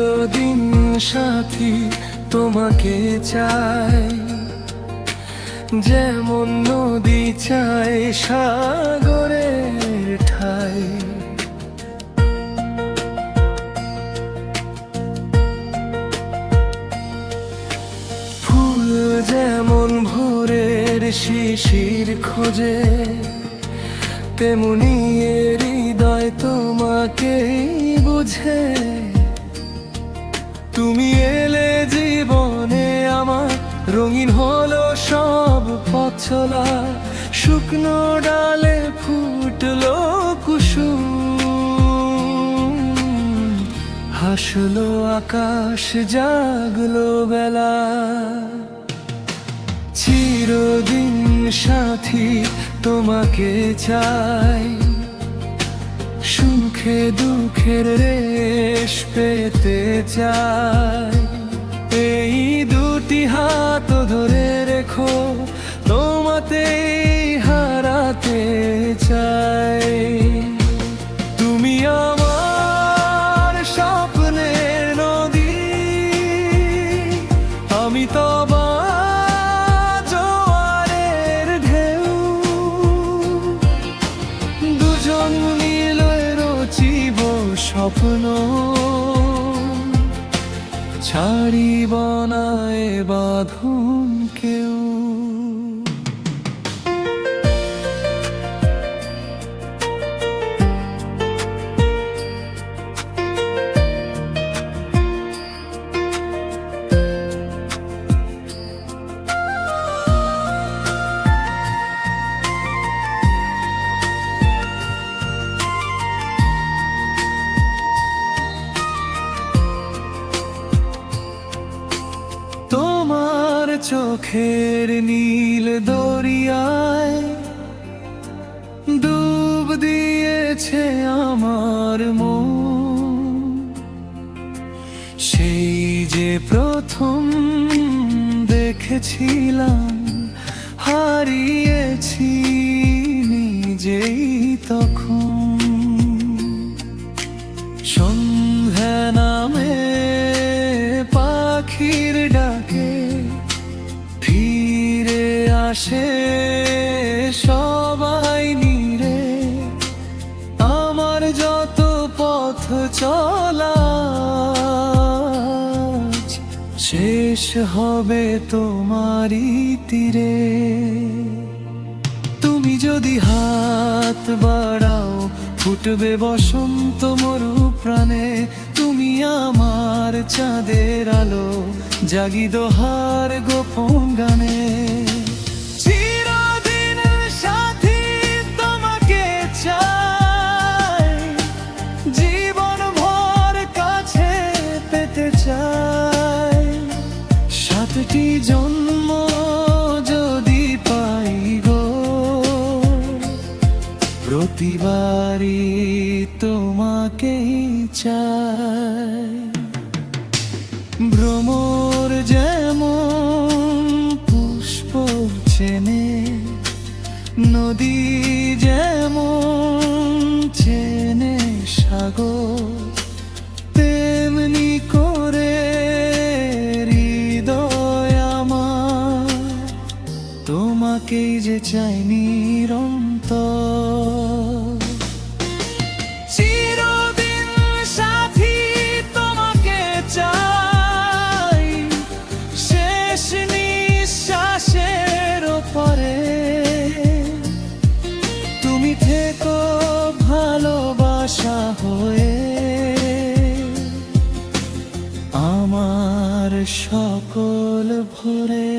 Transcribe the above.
চিরদিন সাথী তোমাকে চাই, যেমন নদী চাই সাগরের ঠাই। ফুল যেমন ভোরের শিশির খোঁজে, তেমনি হৃদয় তোমাকেই বুঝে। তুমি এলে জীবনে আমার, রঙিন হলো সব পথ চলা। শুকনো ডালে ফুটলো কুসুম, হাসলো আকাশ, জাগলো বেলা। চিরদিন সাথী তোমাকে চাই, সুখে দুঃখের রেশ পেতে চাই। এই দুটি হাত ধরে রেখো, তোমাতেই হারাতে চাই। তুমি আমার স্বপ্নের নদী, আমি তোমার জোয়ারের ঢেউ। দুজন মিলে রচিব স্বপ্ন, ছাড়িব না এ বাঁধন কেউ। তোমার চোখের নীল দরিয়ায় ডুব দিয়েছে আমার মন। সেই যে প্রথম দেখেছিলাম, হারিয়েছি নিজেই তখন। সন্ধ্যা নামে পাখির ডাকে ফিরে আসে সবাই নীরে। আমার যত পথ চলা শেষ হবে তোমারই তীরে। তুমি যদি হাত বাড়াও, ফুটবে বসন্ত মরু প্রাণে। তুমি আমার চাঁদের আলো, জাগি দোহার গোপন গানে। চিরদিন সাথী তোমাকে চাই, জীবন ভর কাছে পেতে চাই। সাতটি জন্ম যদি পাই গো, প্রতিবারই তোমাকেই চাই। ভ্রমর যেমন পুষ্প চেনে, নদী যেমন চেনে সাগর, তেমনি করে হৃদয় আমার তোমাকেই যে চাই নিরন্তর। চিরদিন সাথী তোমাকে চাই, শেষ নিঃশ্বাসের পরে। তুমি থেকো ভালোবাসা হয়ে, আমার সকল ভরে।